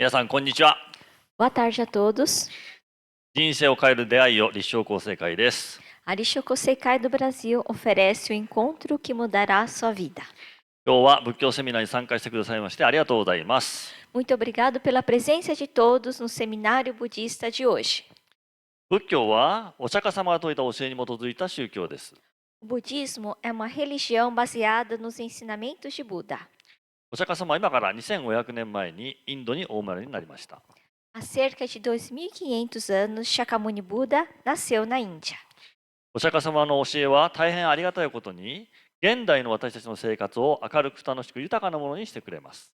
皆さん、こんにちは。Boa tarde a todos. 人生を変える出会いを立正厚生会です。 A Rishoko Seikai do Brasil oferece o encontro que mudará a sua vida. 今日は仏教セミナーに参加してくださいましてありがとうございます。 Muito obrigado pela presença de todos no seminário budista de hoje. 仏教はお釈迦様が説いた教えに基づいた宗教です。 O budismo é uma religião baseada nos ensinamentos de Buda. お釈迦様は今から2500年前にインドにお生まれになりました。 Há cerca de 2.500 anos, Shakyamuni Buda nasceu na Índia. お釈迦様の教えは大変ありがたいことに、現代の私たちの生活を明るく楽しく豊かなものにしてくれます。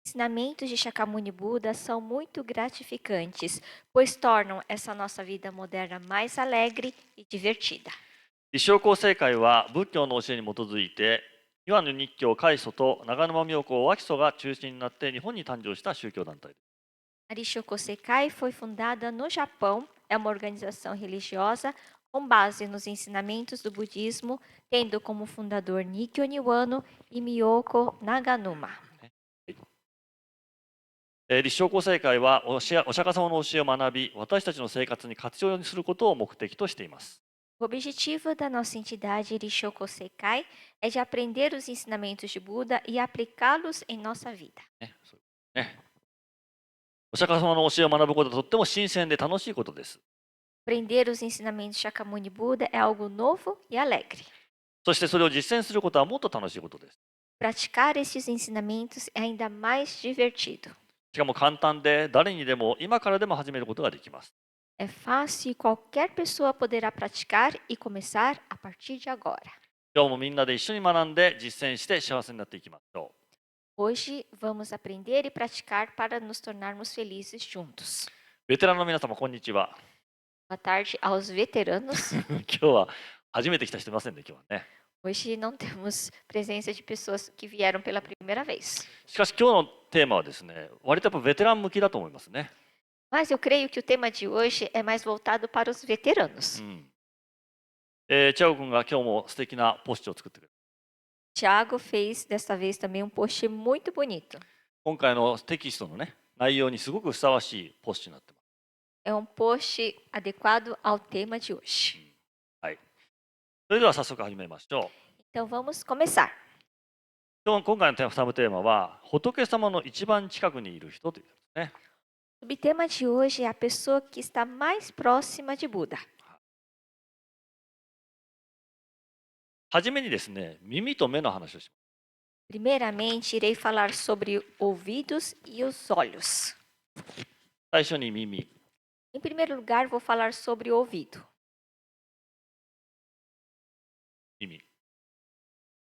Ensinamentos de Shakyamuni Buda são muito gratificantes, pois tornam essa nossa vida moderna mais alegre e divertida. 立正厚生会は仏教の教えに基づいて、岩野日教開祖と長沼妙高脇祖が中心になって日本に誕生した宗教団体です。 A Rishoko Seikai foi fundada no Japão, é uma organização religiosa com base nos ensinamentos do budismo, tendo como fundador Nikkyo Niwano e Miyoko Naganuma. 立正厚生会はお釈迦様の教えを学び、私たちの生活に活用することを目的としています。 O objetivo da nossa entidade Rishoko Seikai é de aprender os ensinamentos de Buda e aplicá-los em nossa vida. お釈迦様の教えを学ぶことはとっても新鮮で楽しいことです。 Aprender os ensinamentos de Shakyamuni Buda é algo novo e alegre. そしてそれを実践することはもっと楽しいことです。 Praticar estes ensinamentos é ainda mais divertido. しかも簡単で誰にでも今からでも始めることができます。 É fácil e qualquer pessoa poderá praticar e começar a partir de agora. 今日もみんなで一緒に学んで実践して幸せになっていきましょ Hoje vamos aprender e praticar para nos tornarmos felizes juntos. う。ベテランの皆様、こんにちは。 Boa tarde aos veteranos. 今日は初めて来た人いませんね、今日はね。 Hoje não temos presença de pessoas que vieram pela primeira vez. しかし今日のテーマはですね、割とやっぱベテラン向きだと思いますね。 Mas eu creio que o tema de hoje é mais voltado para os veteranos. チャオ君が今日も素敵なポストを作ってくれる。 Tiago fez desta vez também um post muito bonito. 今回のテキストのね、内容にすごくふさわしいポストになってます。 É um post adequado ao tema de hoje. はい。それでは早速始めましょう。 Então vamos começar. 今回のサブテーマは、仏様の一番近くにいる人ということですね。 O subtema de hoje é a pessoa que está mais próxima de Buda. はじめにですね、耳と目の話をします。 Primeiramente, irei falar sobre ouvidos e os olhos. 最初に耳。 Em primeiro lugar, vou falar sobre ouvido. 耳。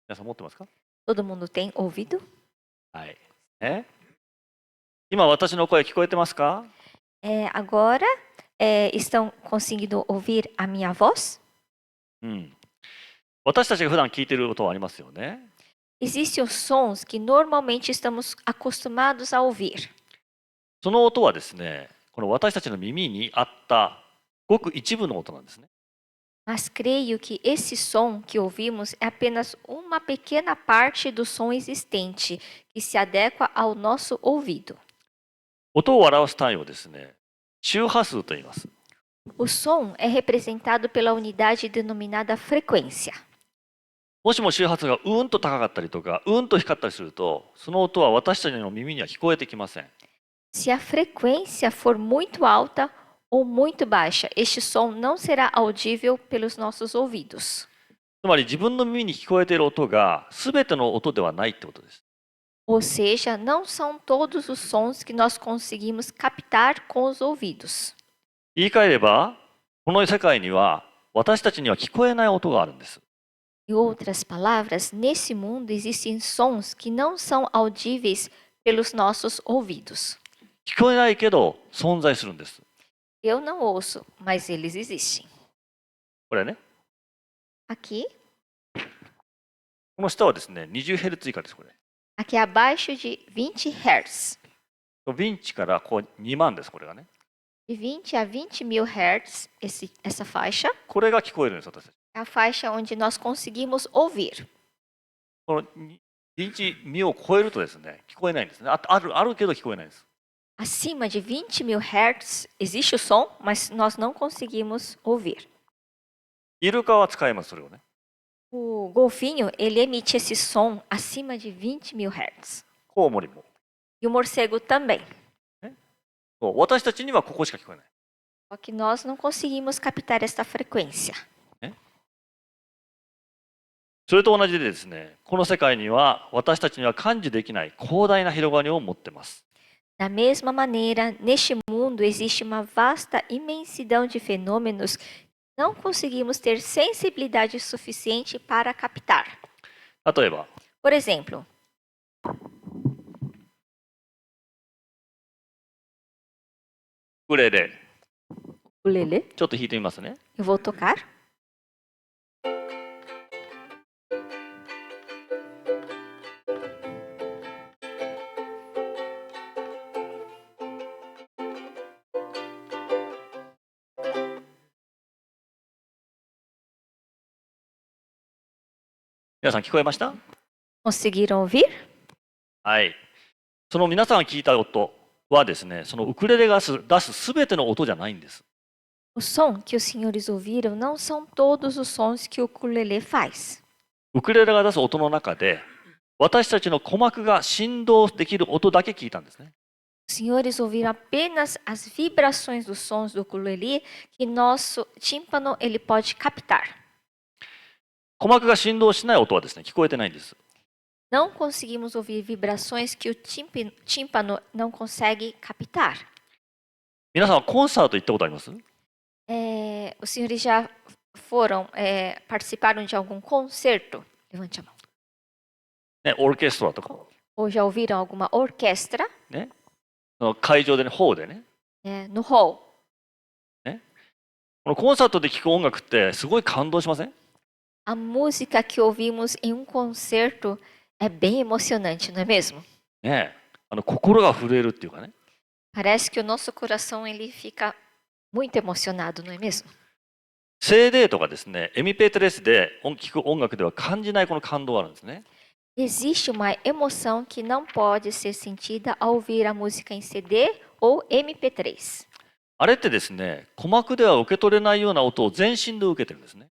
皆さん持ってますか？ Todo mundo tem ouvido? はい。今私の声聞こえてますか？ Agora, estão conseguindo ouvir a minha voz? 私たちが普段聞いている音はありますよね。 Existem os sons que normalmente estamos acostumados a ouvir. その音はですね、この私たちの耳にあったごく一部の音なんですね。 Mas creio que esse som que ouvimos é apenas uma pequena parte do som existente que se adequa ao nosso ouvido. 音を表す単位をですね、周波数と言います。 O som é representado pela unidade denominada frequência. もしも周波数がうんと高かったりとか、うんと低かったりすると、その音は私たちの耳には聞こえてきません。 Se a frequência for muito alta ou muito baixa, este som não será audível pelos nossos ouvidos. つまり自分の耳に聞こえている音が全ての音ではないってことです。 Ou seja, não são todos os sons que nós conseguimos captar com os ouvidos. 言い換えれば、この世界には私たちには聞こえない音があるんです。 Em outras palavras, nesse mundo existem sons que não são audíveis pelos nossos ouvidos. 聞こえないけど存在するんです。 Eu não ouço, mas eles existem. これね。 Aqui, この下はですね、20Hz 以下です、これ。 aqui abaixo de 20 Hz. ヴィンチからこう2万です、これがね。 De 20 a 20 mil Hz, essa faixa, これが聞こえるんです、私たち。 é a faixa onde nós conseguimos ouvir. このヴィンチミを超えるとですね、聞こえないんですね。あるけど聞こえないんです。Acima de 20.000 Hz existe o som, mas nós não conseguimos ouvir. イルカは使えます、それをね。 O golfinho, ele emite esse som acima de 20.000 Hz. コウモリも。 E o morcego também. そう私たちにはここしか聞こえない。 Só que nós não conseguimos captar esta frequência. それと同じでですね、この世界には私たちには感知できない広大な広がりを持っています。 Da mesma maneira, neste mundo existe uma vasta imensidão de fenômenos que não conseguimos ter sensibilidade suficiente para captar. 例えば、 Por exemplo, ウクレレ、 o ukulele. ちょっと弾いてみますね。 Eu vou tocar.皆さん聞こえました？ Conseguiram ouvir? はい。その皆さんが聞いた音はですね、そのウクレレが出すすべての音じゃないんです。 O som que os senhores ouviram não são todos os sons que o ukulele faz. ウクレレが出す音の中で、私たちの鼓膜が振動できる音だけ聞いたんですね。 Os senhores ouviram apenas as vibrações dos sons do ukulele que nosso tímpano ele pode captar. 鼓膜が振動しない音はですね、聞こえてないんです。 Não conseguimos ouvir vibrações que o tímpano não consegue captar. 皆さんはコンサート行ったことあります？ Os senhores já foram, participaram de algum concerto? Levante a mão. ね、オーケストラとか、 Ou já ouviram alguma orquestra? ね、その会場でね、ホールでね、 No hall. このコンサートで聴く音楽ってすごい感動しません？ A música que ouvimos em um concerto é bem emocionante, não é mesmo? ね、心が震えるっていうかね。 Parece que o nosso coração ele fica muito emocionado, não é mesmo? CD とかですね、MP3 で聴く音楽では感じないこの感動があるんですね。 Existe uma emoção que não pode ser sentida ao ouvir a música em CD ou MP3. あれってですね、鼓膜では受け取れないような音を全身で受けてるんですね。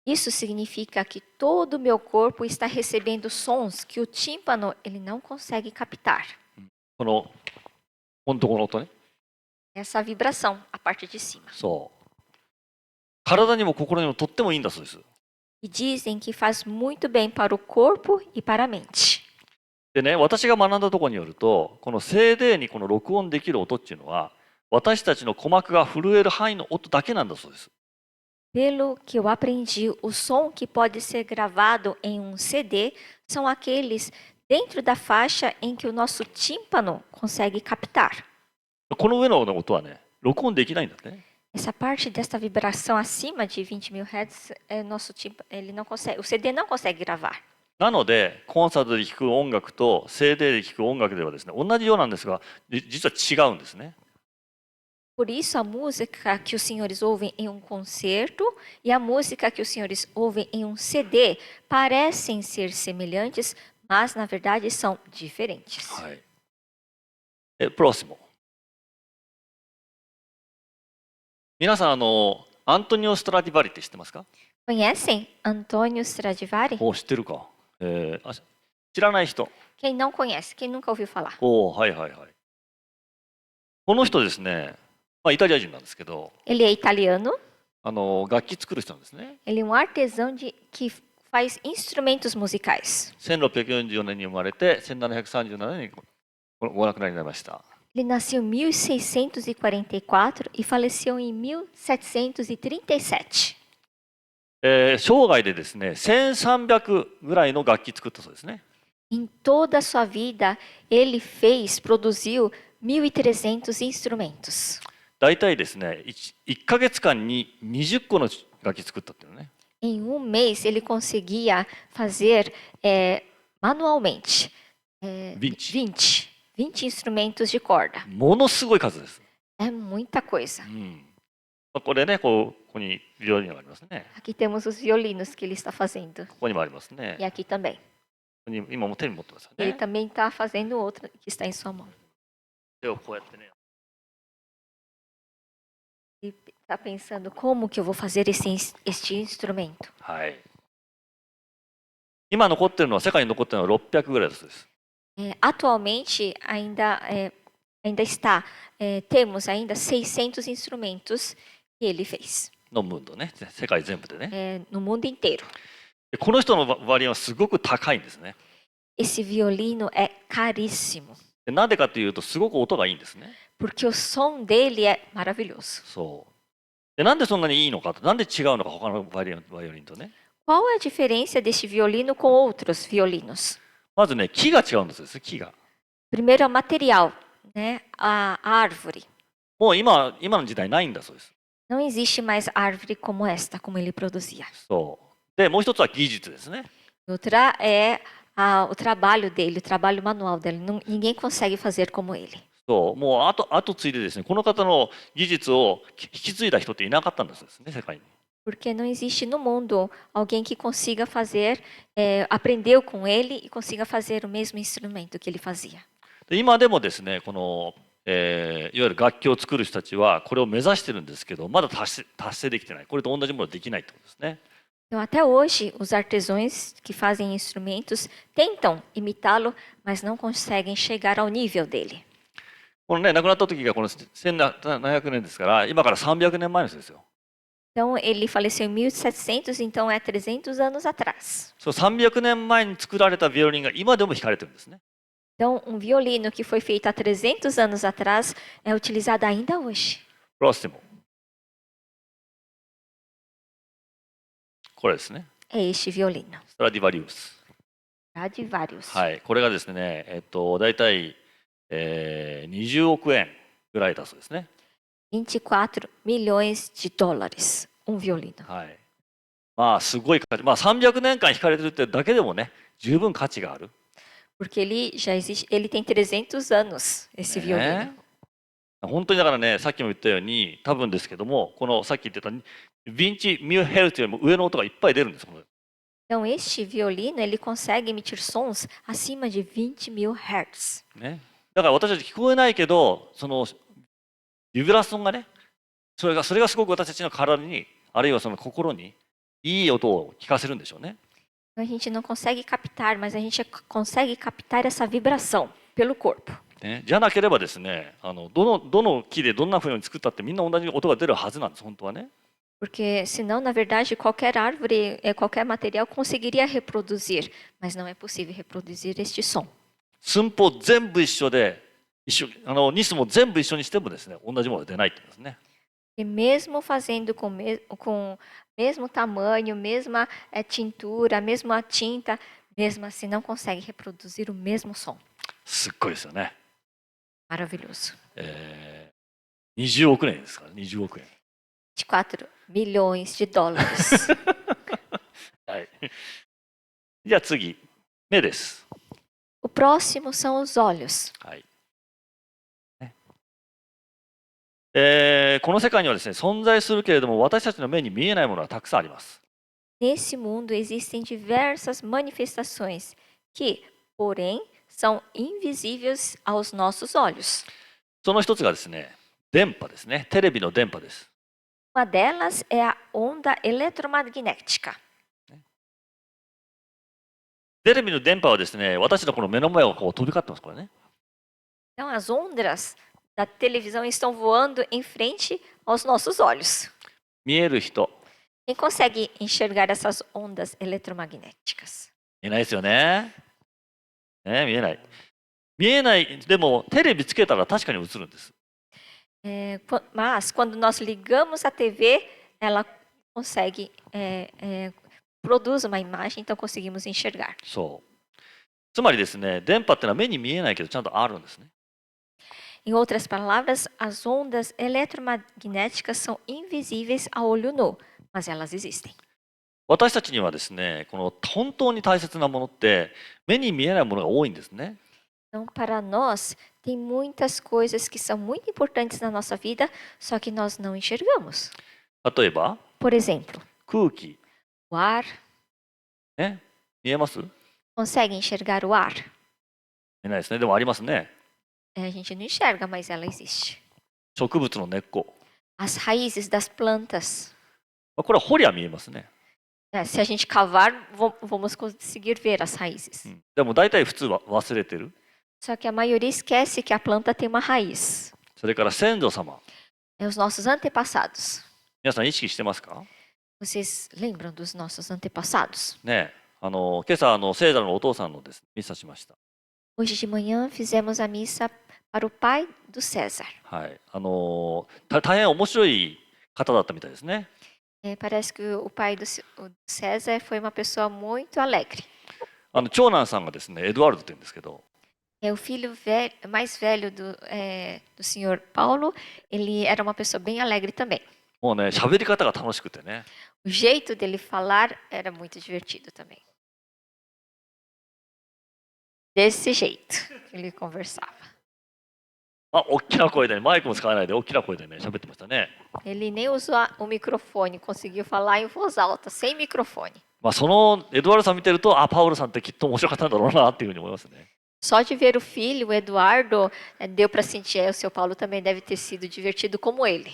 Isso significa que todo o meu corpo está recebendo sons que o tímpano ele não consegue captar. このこの音ね。 Essa vibração, a parte de cima. そう。体にも心にもとってもいいんだそうです。 E dizem que faz muito bem para o corpo e para a mente. でね、私が学んだところによると、この CD にこの録音できる音っていうのは、私たちの鼓膜が震える範囲の音だけなんだそうです。 Pelo que eu aprendi, o som que pode ser gravado em um CD são aqueles dentro da faixa em que o nosso tímpano consegue captar. この上の音はね、録音できないんだってね。 Essa parte dessa vibração acima de 20.000 Hz, nosso tímpano, ele não consegue, o CD não consegue gravar. なので、コンサートで聴く音楽と CD で聴く音楽ではですね、同じようなんですが、実は違うんですね。 Por isso, a música que os senhores ouvem em um concerto e a música que os senhores ouvem em um CD parecem ser semelhantes, mas na verdade são diferentes. はい。プロスモ。皆さん、アントニオ・ストラディバリって知ってますか？ Conhecem Antônio Stradivari? 知ってるか。知らない人。 Quem não conhece? Quem nunca ouviu falar? はいはいはい。この人ですね、イタリア人なんですけど、 Ele é italiano, 楽器作る人なんですね。 ele é um artesão que faz instrumentos musicais. 1644年に生まれて、1737年にお亡くなりになりました。 Ele nasceu em 1644 e faleceu em 1737. 生涯でですね、1300ぐらいの楽器作ったそうですね。 Em toda a sua vida, ele produziu 1.300 instrumentos. 大体ですね、1ヶ月間に20個の楽器作ったっていうね。 Em um mês, ele conseguia fazer manualmente 20 instrumentos de corda. ものすごい数です。 É muita coisa. これね、ここにビオリンがありますね。 Aqui temos os violinos que ele está fazendo. ここにもありますね E。aqui também. 今も手に持ってますよ Ele ね。 também está fazendo outro que está em sua mão. 手をこうやってね、 E está pensando como que eu vou fazer este instrumento. はい。今残ってるのは、世界に残ってるのは600ぐらいだそうです。Atualmente ainda está, temos ainda 600 instrumentos que ele fez のムンドね、世界全部でね。no mundo inteiro. でこの人のバリエはすごく高いんですね。 Esse violino é caríssimo, でなんでかっていうと、すごく音がいいんですね。 porque o som dele é maravilhoso. そう。でなんでそんなにいいのかと、なんで違うのか、他のバイオリンとね。 Qual é a diferença deste violino com outros violinos? まずね、木が違うんですよ、木が。 Primeiro é o material, né? A árvore. もう今の時代ないんだそうです。 Não existe mais árvore como esta, como ele produzia. そう。で、もう一つは技術ですね。 Outra é o trabalho dele, o trabalho manual dele. Ninguém consegue fazer como ele. そう、もう後継いでですね、この方の技術を引き継いだ人っていなかったんですね、世界に。 Porque não existe no mundo alguém que consiga fazer, aprendeu com ele e consiga fazer o mesmo instrumento que ele fazia. で今でもですね、この、いわゆる楽器を作る人たちはこれを目指してるんですけど、まだ達成できてない。これと同じものはできないってことですね。 Então, até hoje, os artesãos que fazem instrumentos tentam imitá-lo, mas não conseguem chegar ao nível dele. このね、亡くなった時がこの1700年ですから、今から300年前の人ですよ。 Então, ele faleceu em 1700, então é 300 anos atrás. そう、300年前に作られたビオリンが今でも弾かれてるんですね。 Então, um violino que foi feito há 300 anos atrás é utilizado ainda hoje. Próximo. これですね。 É este violino. ストラディバリウス。 Stradivarius. はい、これがですね、だいたい20億円ぐらいだそうですね。 24 milhões de dólares. Um violino. はい。まあすごい価値、まあ300年間弾かれてるってだけでもね、十分価値がある。 Porque ele já existe, ele tem 300 anos, esse violino. ね、本当にだからね、さっきも言ったように、多分ですけども、このさっき言ってたヴィンチ・ミューヘルツよりも上の音がいっぱい出るんです。 Então, este violino, ele consegue emitir sons acima de 20 mil hertz. ね、だから私たち聞こえないけど、そのビブラソンがね、それがすごく私たちの体に、あるいはその心にいい音を聞かせるんでしょうね。 A gente não consegue captar, mas a gente consegue captar essa vibração pelo corpo. ね、じゃなければですね、どの木でどんな風に作ったってみんな同じ音が出るはずなんです、本当はね。 Porque senão, na verdade, qualquer árvore, qualquer material conseguiria reproduzir, mas não é possível reproduzir este som. 寸法全部一緒で、ニスも全部一緒にしてもですね、同じものが出ないってことですね。 E mesmo fazendo com mesmo tamanho, mesma tintura, mesma tinta, mesmo assim não consegue reproduzir o mesmo som. すっごいですよね。 Maravilhoso. 20億年ですから、20億円。 24 milhões de dólares. はい。じゃあ次、目です。 O próximo são os olhos. はい。この世界にはですね、存在するけれども私たちの目に見えないものがたくさんあります。 Nesse mundo existem diversas manifestações que, porém, são invisíveis aos nossos olhos. その一つがですね、電波ですね。テレビの電波です。 Uma delas é a onda eletromagnética. テレビの電波はですね、私のこの目の前をこう飛び交ってます、これね。 Então, as ondas da televisão estão voando em frente aos nossos olhos. 見える人、 Quem consegue enxergar essas ondas eletromagnéticas? 見えないですよね。ね、見えない。見えない、でもテレビつけたら確かに映るんです。 Mas, quando nós ligamos a TV, ela consegue, produz uma imagem, então conseguimos enxergar. そう。つまりですね、電波ってのは目に見えないけどちゃんとあるんですね。 Em outras palavras, as ondas eletromagnéticas são invisíveis a olho nu, mas elas existem. 私たちにはですね、この本当に大切なものって目に見えないものが多いんですね。 Então, para nós, tem muitas coisas que são muito importantes na nossa vida, só que nós não enxergamos. 例えば Por exemplo, 空気、 o ar. ね、見えます？見 Consegue enxergar o ar? えないですね。でもありますね。A gente não enxerga, mas ela existe. 植物の根っこ。 As raízes das plantas. これは掘りゃ見えますね。 Se a gente cavar, vamos conseguir ver as raízes. でも大体普通は忘れてる。 Só que a maioria esquece que a planta tem uma raiz. それから先祖様。 É os nossos antepassados. 皆さん意識してますか Vocês lembram dos nossos antepassados? ねえ。今朝聖座のお父さんのですね、ミサしました。 Hoje de manhã fizemos a missa para o pai do César. はい。大変面白い方だったみたいですね。 Parece que o pai do César foi uma pessoa muito alegre. 長男さんがですね、エドワルドって言うんですけど、 O filho mais velho do senhor Paulo, ele era uma pessoa bem alegre também. もうね、喋り方が楽しくてね。 O jeito dele falar era muito divertido também. Desse jeito que ele conversava. 大きな声で、マイクも使わないで大きな声でね、喋ってましたね。 Ele nem usou o microfone, conseguiu falar em voz alta, sem microfone. そのエドワルドさん見てると、パウロさんってきっと面白かったんだろうなっていうふうに思いますね。 Só de ver o filho, o Eduardo, deu para sentir, o seu Paulo também deve ter sido divertido como ele.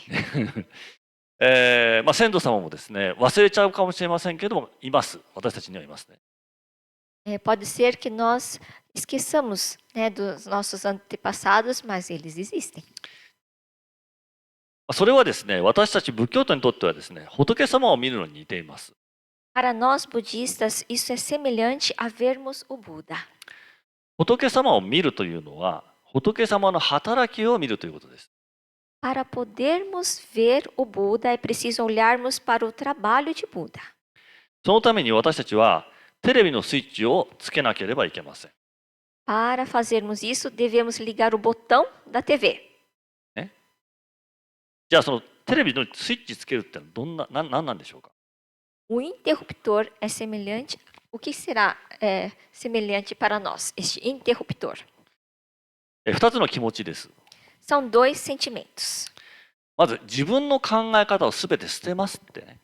先祖様もですね、忘れちゃうかもしれませんけども、います。私たちにはいますね。 Pode ser que nós esqueçamos, né, dos nossos antepassados, mas eles existem. それはですね、私たち仏教徒にとってはですね、仏様を見るのに似ています。 Para nós budistas, isso é semelhante a vermos o Buda. 仏様を見るというのは、仏様の働きを見るということです。 Para podermos ver o Buda, é preciso olharmos para o trabalho de Buda. そのために私たちはテレビのスイッチをつけなければいけません。 Para fazermos isso, devemos ligar o botão da TV. じゃあそのテレビのスイッチつけるって何なんでしょうか。 O interruptor é semelhante. O que será semelhante para nós, este interruptor? 2つの気持ちです。 São dois sentimentos. まず自分の考え方をすべて捨てますってね。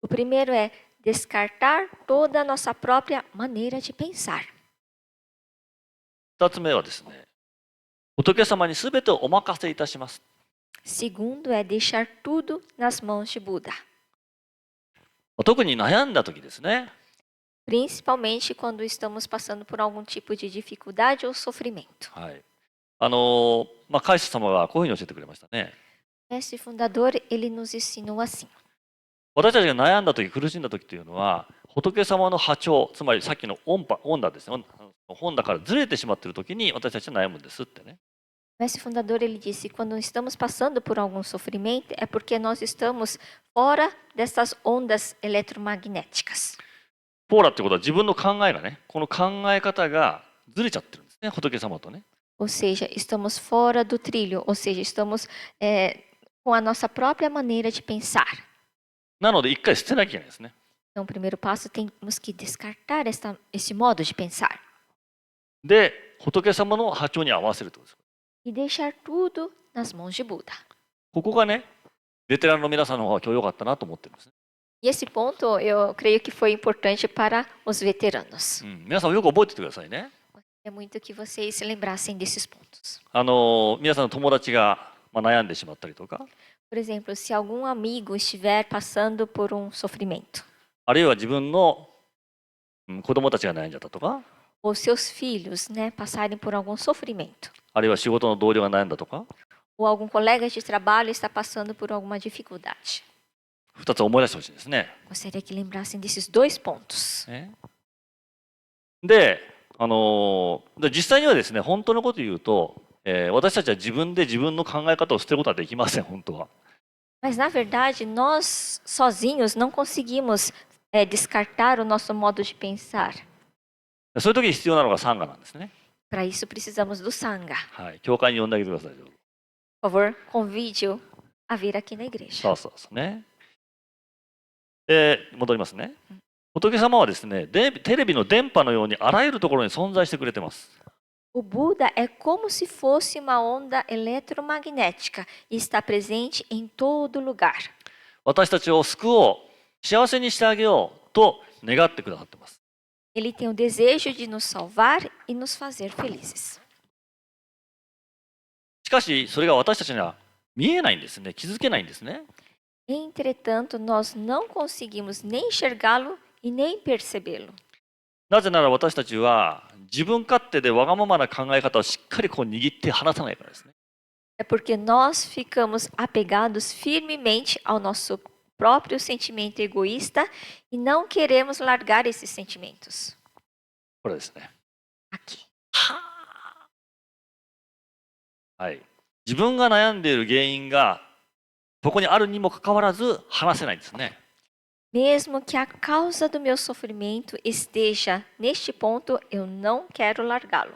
O primeiro é descartar toda a nossa própria maneira de pensar. 2つ目はですね、仏様にすべてをお任せいたします。 Segundo é deixar tudo nas mãos de Buda. 特に悩んだ時ですね。 Principalmente quando estamos passando por algum tipo de dificuldade ou sofrimento. はい。カイスト様がこういうふうに教えてくれましたね。 O mestre fundador, ele nos ensinou assim. 私たちが悩んだ時、苦しんだ時というのは、仏様の波長、つまりさっきの音波ですね。本だからずれてしまっている時に私たちは悩むんですってね。 O mestre fundador, ele disse, quando estamos passando por algum sofrimento, é porque nós estamos fora dessas ondas eletromagnéticas. ポーラってことは自分の考えがね、この考え方がずれちゃってるんですね、仏様とね。 Ou seja, estamos fora do trilho, ou seja, estamos com a nossa própria maneira de pensar. なので一回捨てなきゃいけないですね。 Então, o primeiro passo, temos que descartar esse modo de pensar. で、仏様の波長に合わせるってことです。 E deixar tudo nas mãos de Buda. ここがね、ベテランの皆さんの方が今日良かったなと思ってるんですね。 E esse ponto, eu creio que foi importante para os veteranos. 皆さんもよく覚えててくださいね。 É muito que vocês se lembrassem desses pontos. 皆さんの友達が、悩んでしまったりとか、 Por exemplo, se algum amigo estiver passando por um sofrimento, あるいは自分の、子供たちが悩んじゃったとか、 ou seus filhos, né, passarem por algum sofrimento, あるいは仕事の同僚が悩んだとか、 ou algum colega de trabalho está passando por alguma dificuldade. 2つ思い出してほしいんですね。 Gostaria que lembrassem desses dois pontos. で、実際にはですね、本当のことを言うと、私たちは自分で自分の考え方を捨てることはできません、本当は。 Mas, na verdade, nós sozinhos não conseguimos descartar o nosso modo de pensar. そういう時に必要なのがサンガなんですね。 Para isso, precisamos do Sangha. はい、教会に呼んであげてください。 Por favor, convide-o a vir aqui na igreja. そうそうそうね。戻りますね。仏様はですね、テレビの電波のようにあらゆるところに存在してくれてます。 O Buda é como se fosse uma onda eletromagnética e está presente em todo lugar. 私たちを救おう、幸せにしてあげようと願ってくださってます。 Ele tem o desejo de nos salvar e nos fazer felizes. しかしそれが私たちには見えないんですね。気づけないんですね。 Entretanto, nós não conseguimos nem enxergá-lo e nem percebê-lo. なぜなら私たちは自分勝手でわがままな考え方をしっかりこう握って離さないからですね。 É porque nós ficamos apegados firmemente ao nosso próprio sentimento egoísta e não queremos largar esses sentimentos. これですね。 Aqui. はい。自分が悩んでいる原因がここにあるにもかかわらず話せないんですね。 Mesmo que a causa do meu sofrimento esteja neste ponto, eu não quero largá-lo.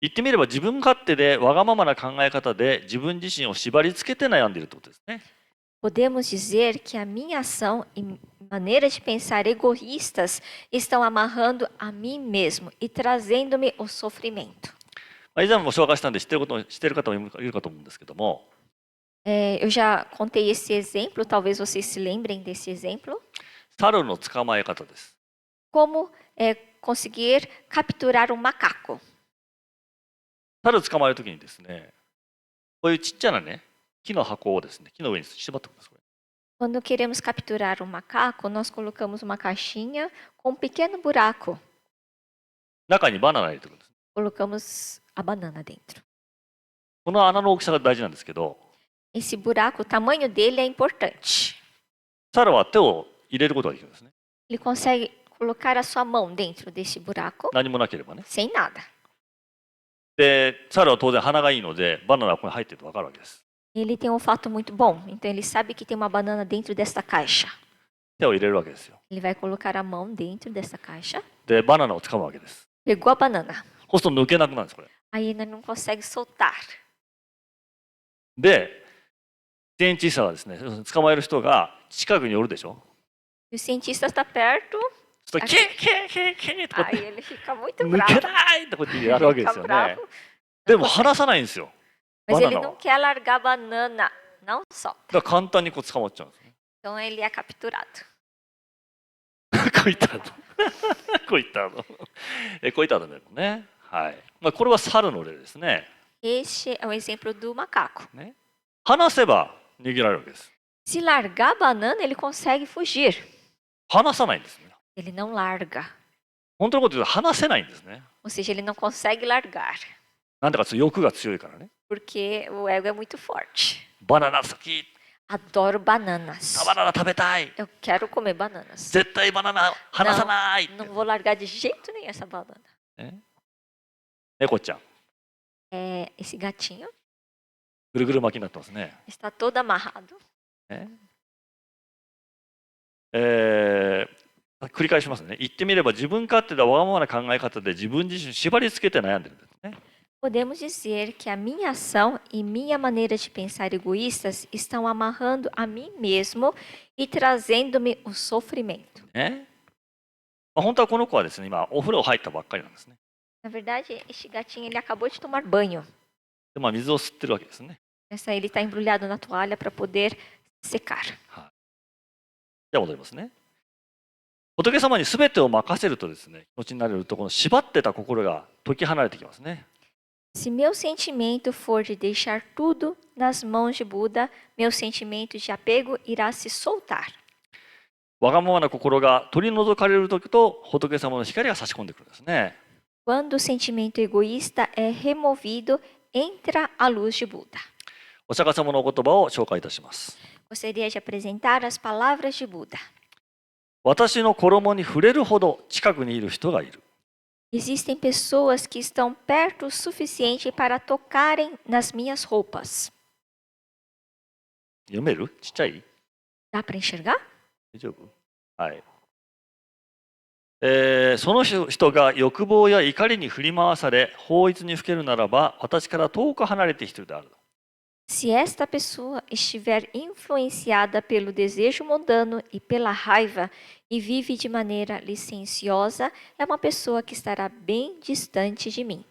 言ってみれば自分勝手でわがままな考え方で自分自身を縛り付けて悩んでいるということですね。 Podemos dizer que a minha ação e maneira de pensar egoístas estão amarrando a mim mesmo e trazendo-me o sofrimento. 以前も紹介したんで知ってる方もいるかと思うんですけども、 Eu já contei esse exemplo, talvez vocês se lembrem desse exemplo. 猿の捕まえ方です。 Como conseguir capturar um macaco. 猿捕まえるときにですね、こういうちっちゃなね、木の箱をですね、木の上に縛っておきます。これ Quando queremos capturar um macaco, nós colocamos uma caixinha com um pequeno buraco. 中にバナナ入れておくんです。 Colocamos a banana dentro. この穴の大きさが大事なんですけど、 Esse buraco, o tamanho dele é importante. 猿は手を入れることができるんですね。 Ele consegue colocar a sua mão dentro desse buraco 何もなければね。 sem nada. で、猿は当然鼻がいいので、バナナがここに入ってると分かるわけです。 Ele tem um olfato muito bom, então ele sabe que tem uma banana dentro desta caixa. 手を入れるわけですよ。 Ele vai colocar a mão dentro dessa caixa. で、バナナを掴むわけです。 Pegou a banana. そうすると抜けなくなるんです、これ。 Aí ele não consegue soltar. で、センチスターはですね、捕まえる人が近くにおるでしょ。 E o cientista está perto, そしたら、キーキーキーキーとかっ aí て、 ele fica muito 抜 bravo. けないってこうやってやるわけで Fica すよね。 bravo. でも離さないんですよ。 Mas Banana, ele ó. não quer largar a banana, não solta. だから簡単にこう捕まっちゃうんですね。 Então ele é capturado. こういったの。こういったの。こういったのね。はい。まあこれは猿の例ですね。 Este é o exemplo do macaco. ね。離せば逃げられるわけです。 Se largar a banana, ele consegue fugir. 離さないんですね。 Ele não larga. 本当のこと言うと離せないんですね。 Ou seja, ele não consegue largar. なんでかというと欲が強いからね。 Porque o ego é muito forte. バナナ好き。 Adoro bananas. バナナ食べたい。 Eu quero comer bananas. 絶対バナナ離さないって。 Não vou largar de jeito nenhum essa banana. 猫ちゃん。 Esse gatinho ぐるぐる巻きになってますね。 está todo amarrado. 繰り返しますね。言ってみれば自分勝手でわがままな考え方で自分自身を縛り付けて悩んでるんですね。 Podemos dizer que a minha ação e minha maneira de pensar egoístas estão amarrando a mim mesmo e trazendo-me o sofrimento. ね。まあ、本当はこの子はですね、今お風呂入ったばっかりなんですね。 Na verdade, este gatinho ele acabou de tomar banho. で、まあ、水を吸ってるわけですね。 Ele está embrulhado na toalha para poder secar. じゃあ戻りますね。仏様に全てを任せるとですね、気持ちになれるとこの縛ってた心が解き離れてきますね。 Se meu sentimento for de deixar tudo nas mãos de Buda, meu sentimento de apego irá se soltar. わがままな心が取り除かれる時と仏様の光が差し込んでくるんですね。 Quando o sentimento egoísta é removido, entra a luz de Buda. お釈迦様のお言葉を紹介いたします。 Gostaria de apresentar as palavras de Buda. 私の衣に触れるほど近くにいる人がいる。 Existem pessoas que estão perto o suficiente para tocarem nas minhas roupas. 読める？ちっちゃい？ Dá para enxergar? 大丈夫？はい。その人が欲望や怒りに振り回され、法律にふけるならば、私から遠く離れている人である。 Se esta pessoa estiver influenciada pelo desejo mundano e pela raiva e vive de maneira licenciosa, é uma pessoa que estará bem distante de mim.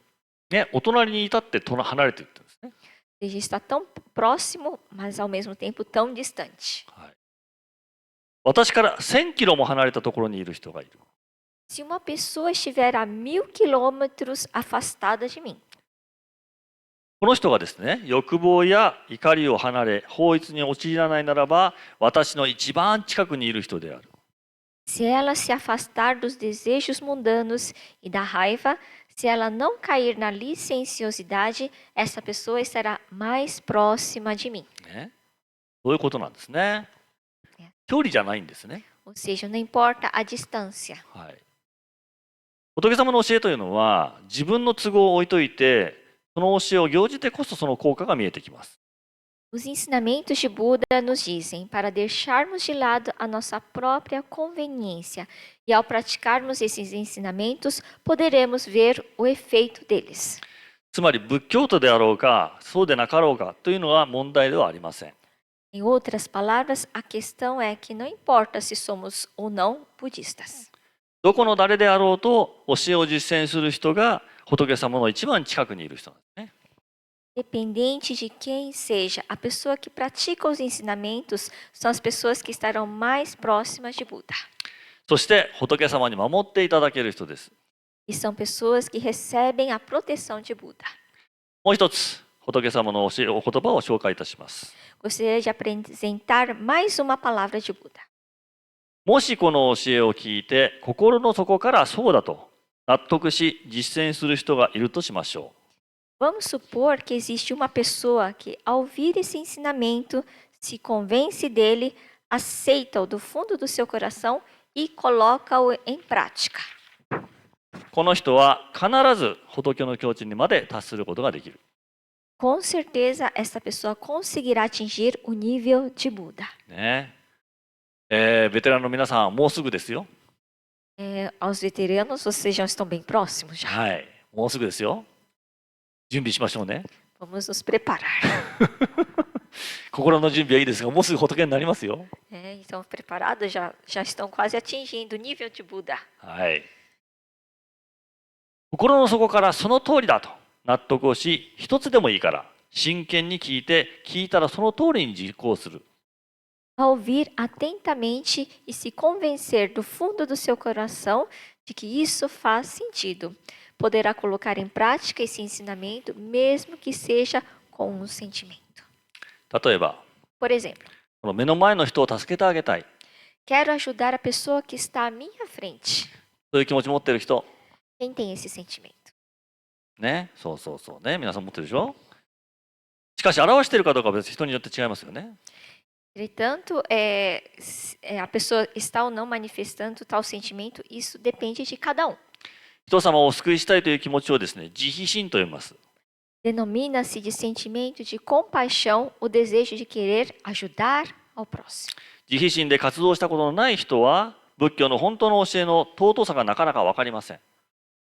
ね、お隣にいたって離れているんですね。 Ou seja, está tão próximo, mas ao mesmo tempo tão distante. はい、私から1000キロも離れたところにいる人がいる。 Se uma pessoa estiver a 1000 quilômetros afastada de mim, この人がですね、欲望や怒りを離れ、法律に陥らないならば、私の一番近くにいる人である。Se ela se afastar dos desejos mundanos e da raiva, se ela não cair na licenciosidade, essa pessoa estará mais próxima de mim. ね、そういうことなんですね。距離じゃないんですね。 Ou seja, não importa a distância. はい。仏様の教えというのは、自分の都合を置いといて、その教えを行じてこそその効果が見えてきます。 Os ensinamentos de Buda nos dizem para deixarmos de lado a nossa própria conveniência e, ao praticarmos esses ensinamentos, poderemos ver o efeito deles. つまり仏教徒であろうか、そうでなかろうかというのは問題ではありません。 Em outras palavras, a questão é que não importa se somos ou não budistas. どこの誰であろうと教えを実践する人が仏様の一番近くにいる人なんですね。 Dependente de quem seja, a pessoa que pratica os ensinamentos são as pessoas que estarão mais próximas de Buda. そして仏様に守っていただける人です。 E são pessoas que recebem a proteção de Buda. もう一つ、仏様の教えお言葉を紹介いたします。 Gostaria de apresentar mais uma palavra de Buda. もしこの教えを聞いて心の底からそうだと納得し実践する人がいるとしましょう。 Vamos supor que existe uma pessoa que, ao ouvir esse ensinamento, se convence dele, aceita-o do fundo do seu coração e coloca-o em prática. この人は必ず仏の境地にまで達することができる。 Com certeza, essa pessoa conseguirá atingir o nível de Buda. ねベテランの皆さん、もうすぐですよ。 Aos veteranos, vocês já estão bem próximos já. はい、もうすぐですよ。準備しましょうね。 Vamos nos preparar. 心の準備はいいですが、もうすぐ仏になりますよ。 Estão preparados? Já estão quase atingindo o nível de Buda. はい。心の底からその通りだと納得をし、一つでもいいから真剣に聞いたらその通りに実行する。 Ao ouvir atentamente e se convencer do fundo do seu coração de que isso faz sentido, poderá colocar em prática esse ensinamento, mesmo que seja com um sentimento. 例えば、 Por exemplo, この目の前の人を助けてあげたい。 quero ajudar a pessoa que está à minha frente. そういう気持ち持ってる人。 Quem tem esse sentimento? ね、そうそうそうね、皆さん持ってるでしょ。しかし表しているかどうかは別に人によって違いますよね。 Entretanto, a pessoa está ou não manifestando tal sentimento, isso depende de cada um. 人様をお救いしたいという気持ちをですね、慈悲心と呼びます。 Denomina-se de sentimento de compaixão o desejo de querer ajudar ao próximo. 慈悲心で活動したことのない人は、仏教の本当の教えの尊さがなかなか分かりません。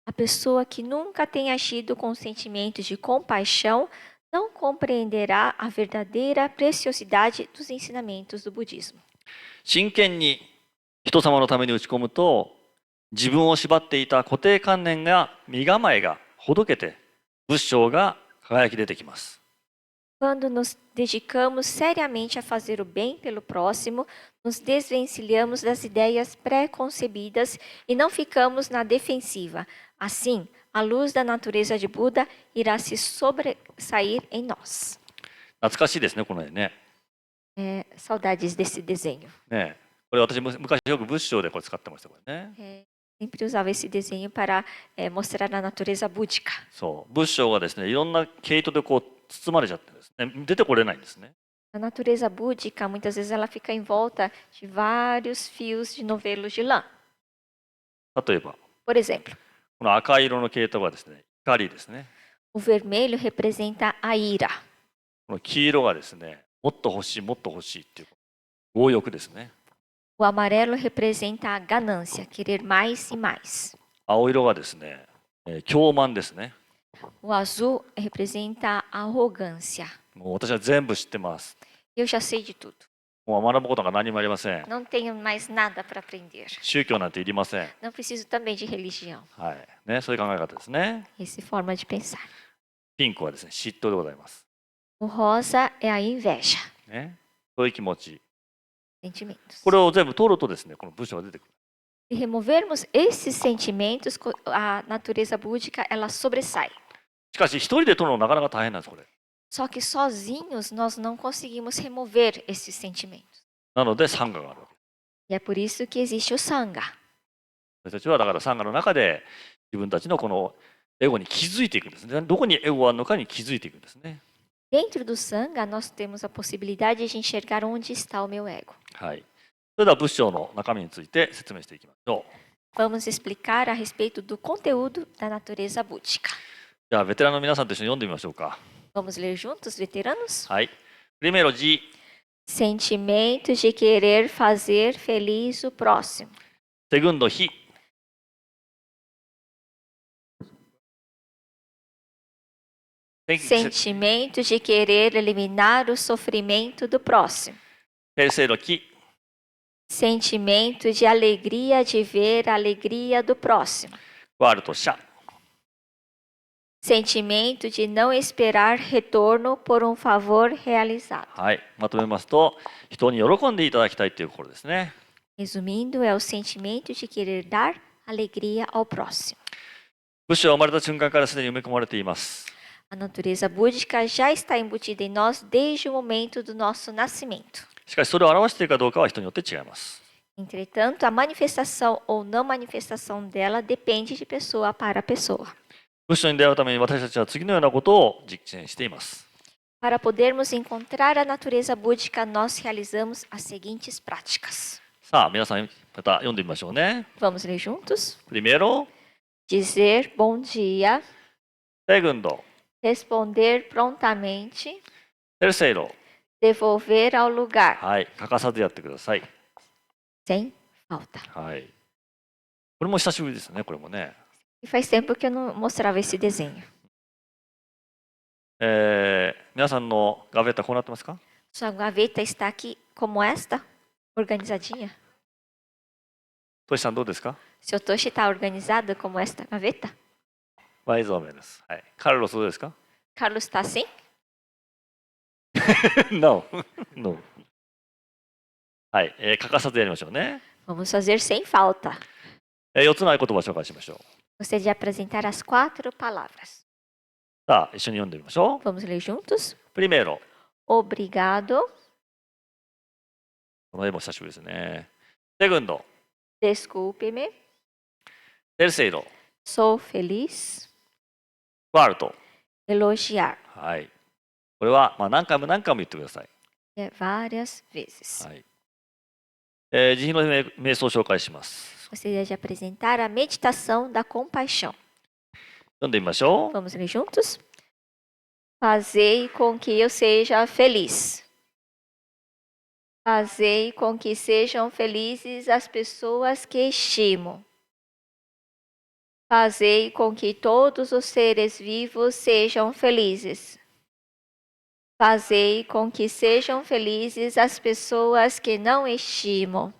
A pessoa que nunca tem agido com sentimentos de compaixão não compreenderá a verdadeira preciosidade dos ensinamentos do budismo. 真剣に人様のために打ち込むと、自分を縛っていた固定観念が身構えがほどけて仏性が輝き出てきます。 Quando nos dedicamos seriamente a fazer o bem pelo próximo, nos desvencilhamos das ideias pré-concebidas e não ficamos na defensiva. Assim, a luz da natureza de Buda irá se sobressair em nós. 懐かしいですね、この絵ね。 Saudades desse desenho. ね、これ私昔よく仏性でこれ使ってましたこれね。 Sempre usava esse desenho para mostrar a natureza búdica. そう仏性がですね、いろんな毛糸でこう包まれちゃってですね、出てこれないんですね。 A natureza búdica, muitas vezes, ela fica em volta de vários fios de novelos de lã. 例えば Por exemplo, この赤色の毛糸がですね、怒りですね。 o vermelho representa a ira. この黄色がですね、もっと欲しいもっと欲しいっていう強欲ですね。 O amarelo representa a ganância, querer mais e mais. 青色がですね、狂慢ですね。 O azul representa a arrogância. もう私は全部知ってます。 Eu já sei de tudo. もう学ぶことが何もありません。 Não tenho mais nada para aprender. 宗教なんていりません。 Não preciso também de religião. はいね、そういう考え方ですね。 Essa forma de pensar. ピンクはですね、嫉妬でございます。 O rosa é a inveja. ね、そういう気持ち。 Sentimentos. これを全部取るとですね、この部首が出てくる。 Se removermos esses sentimentos, a natureza búdica ela sobressai. しかし一人で取るのなかなか大変なんですこれ。 Só que sozinhos nós não conseguimos remover esses sentimentos. なのでサンガがあるわけ。 E é por isso que existe o Sangha. 私たちはだからサンガの中で自分たちのこのエゴに気づいていくんですね。どこにエゴがあるのかに気づいていくんですね。 Dentro do Sangha, nós temos a possibilidade de enxergar onde está o meu ego. はい。それでは仏性の中身について説明していきましょう。 Vamos explicar a respeito do conteúdo da natureza búdica. じゃあベテランの皆さんと一緒に読んでみましょうか。 Vamos ler juntos, veteranos? はい。Primeiro de Sentimento de querer fazer feliz o próximo. segundo hi. Sentimento de querer eliminar o sofrimento do próximo. Terceiro ki. Sentimento de alegria de ver a alegria do próximo. Quarto sha. Sentimento de não esperar retorno por um favor realizado. はい。まとめますと、人に喜んでいただきたいという心ですね。 Resumindo, é o sentimento de querer dar alegria ao próximo. 仏性は生まれた瞬間からすでに埋め込まれています。 A natureza búdica já está embutida em nós desde o momento do nosso nascimento. しかしそれを表しているかどうかは人によって違います。 Entretanto, a manifestação ou não manifestação dela depende de pessoa para pessoa. 仏性に出会うために私たちは次のようなことを実践しています。 Para podermos encontrar a natureza búdica, nós realizamos as seguintes práticas. さあ、皆さんまた読んでみましょうね。 Vamos ler juntos? Primeiro, Dizer bom dia, segundo, responder prontamente, terceiro. devolver ao lugar, はい。欠かさずやってください。 sem falta. はい。これも久しぶりですね、これもね。 E faz tempo que eu não mostrava esse desenho. 皆さんのガベッタこうなってますか？ Sua gaveta está aqui como esta, organizadinha. トシさんどうですか？ Seu Toshi está organizado como esta gaveta? ワイズオメです。はい。カルロスどうですか？ Carlos está assim? No. No. はい。欠かさずやりましょうね。 Vamos fazer sem falta. 4つの合言葉を紹介しましょう。 Gostaria de apresentar as 4 palavras. さあ、一緒に読んでみましょう。 Vamos ler juntos? Primeiro. Obrigado, この絵も久しぶりですね。Segundo. desculpe-me, Terceiro. sou feliz, Quarto. elogiar. はい。これは、何回も何回も言ってください。 É várias vezes. はい。慈悲の瞑想を紹介します。 Gostaria de apresentar a meditação da compaixão. 読んでみましょう。 Vamos ler juntos? Fazei com que eu seja feliz. Fazei com que sejam felizes as pessoas que estimo. Fazei com que todos os seres vivos sejam felizes. Fazei com que sejam felizes as pessoas que não estimo.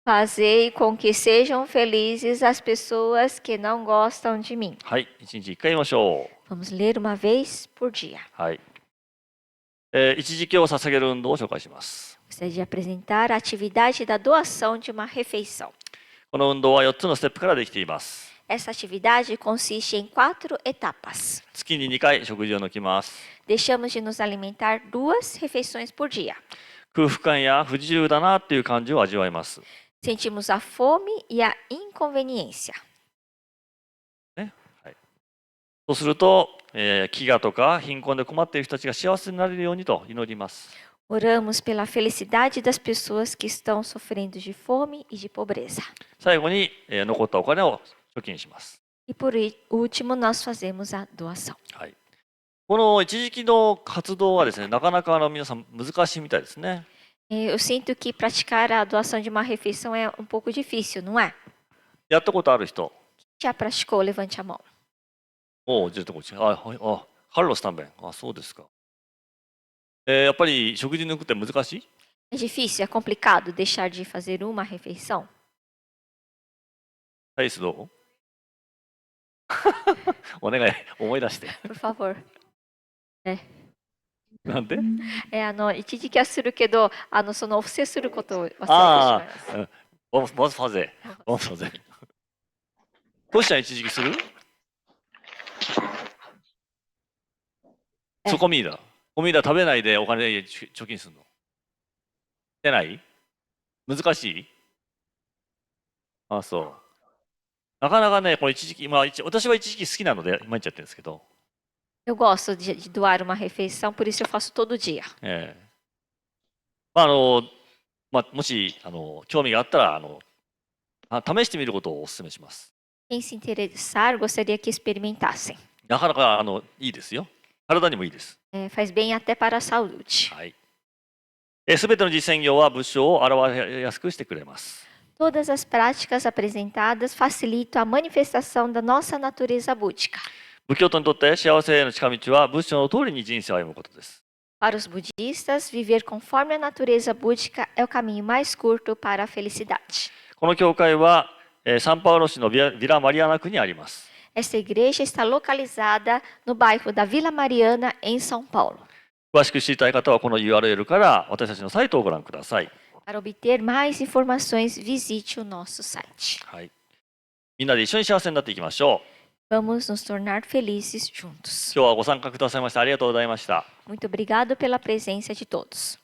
Fazei com que sejam felizes as pessoas que não gostam de mim. はい。一日一回言いましょう。 Vamos ler uma vez por dia. はい。一時を捧げる運動を紹介します。 Gostaria de apresentar a atividade da doação de uma refeição. この運動は4つのステップからできています。 Essa atividade consiste em 4 etapas. 月に2回食事を抜きます。 Deixamos de nos alimentar 2 refeições por dia. 空腹感や不自由だなっていう感じを味わいます。 Sentimos a fome e a inconveniência. そうすると、飢餓とか貧困で困っている人たちが幸せになれるようにと祈ります。 Oramos pela felicidade das pessoas que estão sofrendo de fome e de pobreza. 最後に、残ったお金を貯金します。 E por último, nós fazemos a doação. はい。この一時期の活動はですね、なかなか皆さん難しいみたいですね。 Eu sinto que praticar a doação de uma refeição é um pouco difícil, não é? やったことある人。 Já praticou? Levante a mão. おお、じゃあこっち。はい。カルロスタンベン。あ、そうですか。やっぱり食事抜くって難しい？ É difícil, é complicado deixar de fazer uma refeição? はい、どう？お願い、思い出して。 Por favor. なんで？一時期はするけど、そのお布施することを忘れてしまいあます。あ、ボスファゼ。ボスファゼ。どうしたら一時期する？そう、コミーダ。コミーダ食べないでお金貯金するの。してない？難しい？あ、そう。なかなかね、これ一時期、私は一時期好きなので毎日やってるんですけど、Eu gosto de doar uma refeição, por isso eu faço todo dia. ええまあ、もし、興味があったら、試してみることをお勧めします。Quem se interessar, gostaria que experimentassem. なかなか、いいですよ。体にもいいです。Faz bem até para a saúde. はい。すべての実践業は仏性を表しやすくしてくれます。Todas as práticas apresentadas facilitam a manifestação da nossa natureza búdica. 仏教徒にとって幸せへの近道は仏性の通りに人生を歩むことです。Para os budistas, viver conforme a natureza búdica é o caminho mais curto para a felicidade. この教会は、サンパウロ市のビラ・マリアナ区にあります。Esta igreja está localizada no bairro da Vila Mariana, em São Paulo. 詳しく知りたい方はこの URL から私たちのサイトをご覧ください。Para obter mais informações, visite o nosso site. はい。みんなで一緒に幸せになっていきましょう。 Vamos nos tornar felizes juntos. 今日はご参加くださいましてありがとうございました。 Muito obrigado pela presença de todos.